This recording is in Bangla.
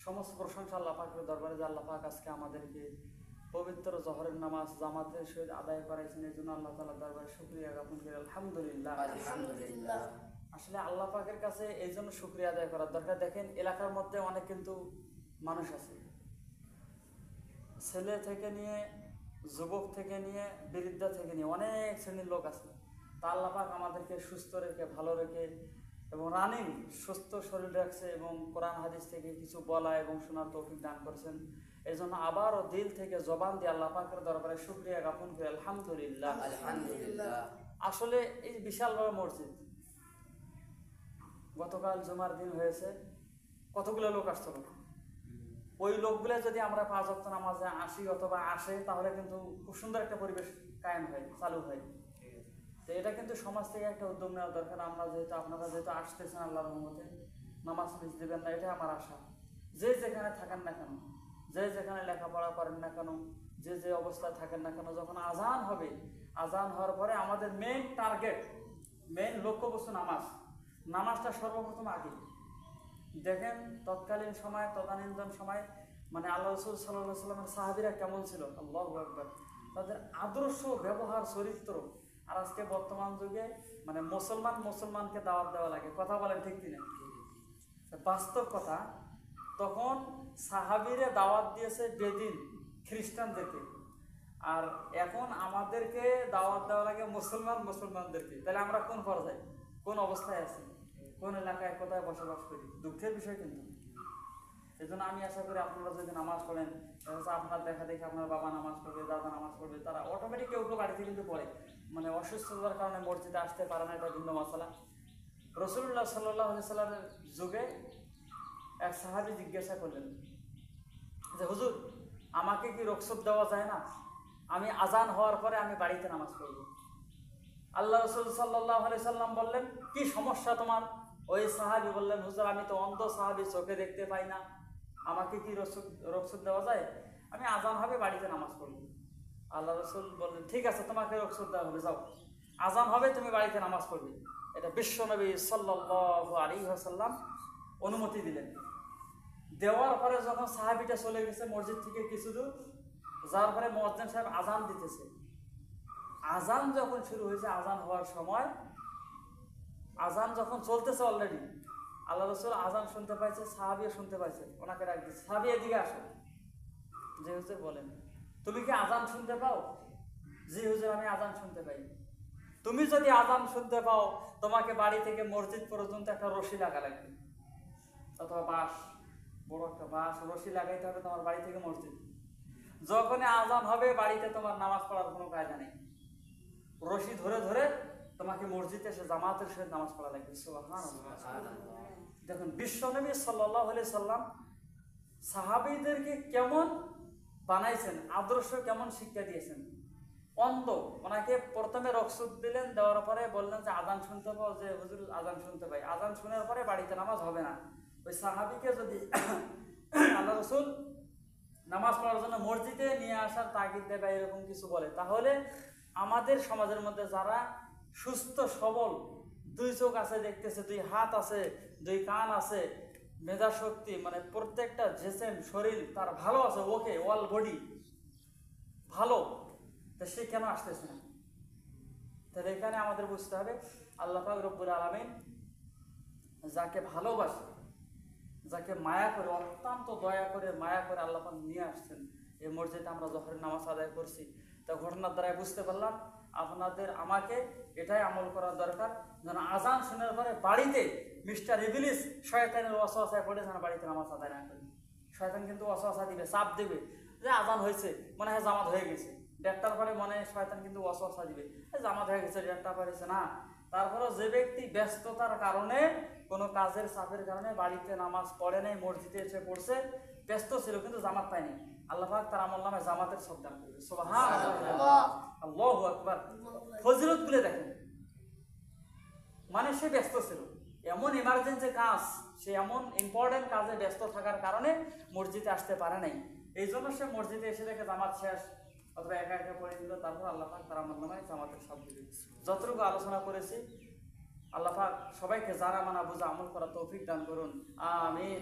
সমস্ত প্রশংসা আল্লাহ পাকের দরবারে যে আল্লাহ পাক আজকে আমাদেরকে পবিত্র জহরের নামাজ জামাতের সহিত আদায় করাইছেন। এই জন্য আল্লাহ তাআলার দরবারে শুকরিয়া জ্ঞাপন করি, আলহামদুলিল্লাহ। আলহামদুলিল্লাহ। আসলে আল্লাহ পাকের কাছে এই জন্য শুকরিয়া আদায় করার দরকার। দেখেন এলাকার মধ্যে অনেক কিন্তু মানুষ আছে, ছেলে থেকে নিয়ে যুবক থেকে নিয়ে বৃদ্ধা থেকে নিয়ে অনেক শ্রেণীর লোক আছে। তা আল্লাহ পাক আমাদেরকে সুস্থ রেখে ভালো রেখে এবং রানিং সুস্থ শরীর রাখছে এবং কোরআন হাদিস থেকে কিছু বলা এবং শোনার তৌফিক দান করছেন। এই জন্য আবারও দিল থেকে জবান দিয়ে আল্লাহ পাকের দরবারে শুকরিয়া জ্ঞাপন করি, আলহামদুলিল্লাহ। আলহামদুলিল্লাহ। আসলে এই বিশাল বড় মসজিদ, গতকাল জুমার দিন হয়েছে, কতগুলো লোক আসছিল। ওই লোকগুলো যদি আমরা 5 ওয়াক্ত নামাজে আসি অথবা আসে, তাহলে কিন্তু খুব সুন্দর একটা পরিবেশ কায়েম হয়, চালু হয়। তো এটা কিন্তু সমাজ থেকে একটা উদ্যোগ নেওয়া দরকার। আমরা যেহেতু আপনারা যেহেতু আসতেছেন আল্লাহর রহমতে, নামাজ মিস দেবেন না, এটা আমার আশা। যে যেখানে থাকেন না কেন, যে যেখানে লেখাপড়া করেন না কেন, যে যে অবস্থায় থাকেন না কেন, যখন আজান হবে, আজান হওয়ার পরে আমাদের মেইন টার্গেট, মেইন লক্ষ্যবস্তু নামাজ। নামাজটা সর্বপ্রথম আগে দেখেন। তৎকালীন সময়, তদানীন্তন সময়, মানে আল্লাহ রাসূল সাল্লাল্লাহু আলাইহি ওয়াসাল্লামের সাহাবীরা কেমন ছিল, আল্লাহু আকবার, তাদের আদর্শ ব্যবহার চরিত্র। আর আজকে বর্তমান যুগে মানে মুসলমানকে দাওয়াত দেওয়া লাগে, কথা বলেন ঠিক কিনা? বাস্তব কথা। তখন সাহাবীরা দাওয়াত দিয়েছে বেদিন খ্রিস্টানদেরকে, আর এখন আমাদেরকে দাওয়াত দেওয়া লাগে মুসলমানদেরকে। তাহলে আমরা কোন পর্যায়ে, কোন অবস্থায় আছি, কোন এলাকায় কোথায় বসবাস করি? দুঃখের বিষয় কিন্তু। এই জন্য আমি আশা করি আপনারা যদি নামাজ পড়েন, আপনার দেখা দেখে আপনার বাবা নামাজ পড়বে, দাদা নামাজ পড়বে, তারা অটোমেটিক কেউ বাড়িতে কিন্তু পড়ে। মানে অসুস্থতার কারণে মসজিদে আসতে পারে না, এটা ভিন্ন মশলা। রাসূলুল্লাহ সাল্লাল্লাহু আলাইহি সাল্লামের যুগে এক সাহাবী জিজ্ঞাসা করলেন যে হুজুর, আমাকে কি রুখসত দেওয়া যায় না? আমি আজান হওয়ার পরে আমি বাড়িতে নামাজ পড়ব। আল্লাহ রাসূল সাল্লাল্লাহু আলাইহি সাল্লাম বললেন, কি সমস্যা তোমার? ওই সাহাবী বললেন, হুজুর আমি তো অন্ধ সাহাবী, চোখে দেখতে পাই না, আমাকে কি রুখসত দেওয়া যায়? আমি আজান হবে বাড়িতে নামাজ পড়ব। আল্লাহ রাসূল বললেন, ঠিক আছে, তোমাকে রুখসত দেওয়া হবে, যাও, আজান হবে, তুমি বাড়িতে নামাজ পড়বে। এটা বিশ্বনবী সাল্লাল্লাহু আলাইহি ওয়াসাল্লাম অনুমতি দিলেন। দেওয়ার পরে যখন সাহাবীটা চলে গেছে মসজিদ থেকে কিছু দূর, যাওয়ার পরে মুয়াজ্জিন সাহেব আজান দিতেছে। আজান যখন শুরু হয়েছে, আজান হওয়ার সময়, আজান যখন চলতেছে অলরেডি, আল্লাহ রাসূল আজান শুনতে পাইছে, সাহাবীও শুনতে পাইছে। ওনাকে ডাক দিচ্ছে, সাহাবী এদিকে আসো। যে হুজুর বলেন, তুমি কি আজান শুনতে পাও? জি হুজুর, আমি আজান শুনতে পাই। তুমি যদি আজান শুনতে পাও, তোমাকে বাড়ি থেকে মসজিদ পর্যন্ত একটা রশি লাগা লাগবে, অথবা বাঁশ, বড় একটা বাঁশ রশি লাগাইতে হবে তোমার বাড়ি থেকে মসজিদ। যখনই আজান হবে বাড়িতে তোমার নামাজ পড়ার কোনো কায়দা নেই, রশি ধরে ধরে তোমাকে মসজিদে এসে জামাতের সহিত নামাজ পড়া লাগবে। সুবহানাল্লাহ। দেখুন বিশ্বনবী সাল্লাল্লাহু আলাইহি সাল্লাম সাহাবীদেরকে কেমন বানাইছেন, আদর্শ কেমন শিক্ষা দিয়েছেন। অন্ধ, ওনাকে প্রথমে রুখসত দিলেন, দেওয়ার পরে বললেন যে আজান শুনতে পাও? যে হুজুর আজান শুনতে পাই। আজান শোনার পরে বাড়িতে নামাজ হবে না। ওই সাহাবীকে যদি আল্লাহ রাসূল নামাজ পড়ার জন্য মসজিদে নিয়ে আসার তাগিদ দেয় বা এরকম কিছু বলে, তাহলে আমাদের সমাজের মধ্যে যারা সুস্থ সবল, 2 চোখ আছে দেখতেছে, 2 হাত আছে, 2 কান আছে, মেধা শক্তি, মানে প্রত্যেকটা জিসম শরীর তার ভালো আছে, ওকে অল বডি ভালো, তো সে কেন আসতেছে না? তাহলে এখানে আমাদের বুঝতে হবে আল্লাহ পাক রব্বুল আলামিন যাকে ভালোবাসে, যাকে মায়া করে, অত্যন্ত দয়া করে মায়া করে আল্লাহ পাক নিয়ে আসছেন এই মসজিদে। আমরা জোহরের নামাজ আদায় করছি। তা ঘটনার দ্বারা বুঝতে পারলাম আপনাদের আমাকে এটাই আমল করার দরকার, যেন আজান শোনার পরে বাড়িতে মিস্টার ইবলিস শয়তানের ওয়াসওয়াসায় পড়ে যেন বাড়িতে নামাজ আদায় না করি। শয়তান কিন্তু ওয়াসওয়াসা দিবে, চাপ দেবে যে আজান হয়েছে, মনে হয় জামাত হয়ে গেছে। 1:30টার পরে মনে হয় শয়তান কিন্তু ওয়াসওয়াসা দিবে, জামাত হয়ে গেছে, 1:30টা পড়েছে না। তারপরে যে ব্যক্তি ব্যস্ততার কারণে, কোনো কাজের চাপের কারণে বাড়িতে নামাজ পড়ে নাই, মসজিদে এসে পড়ছে, ব্যস্ত ছিল কিন্তু জামাত পায়নি, আল্লাহ পাক তার আমলনামায় জামাতের সব দান করবে। সুবহানাল্লাহ, আল্লাহু আকবার। ফজিলত গুলো দেখেন, মানে সে ব্যস্ত ছিল, এমন ইমার্জেন্সি কাজ, সে এমন ইম্পর্টেন্ট কাজে ব্যস্ত থাকার কারণে মসজিদে আসতে পারে নাই। এই জন্য সে মসজিদে এসে দেখে জামাত শেষ, অথবা একা একা পড়ে দিল, তারপর আল্লাহ পাক তার আমলনামায় জামাতের সব দিবে। যতটুকু আলোচনা করেছি, আল্লাহ পাক সবাইকে জানা মানা বুঝা আমল করা তৌফিক দান করুন, আমিন।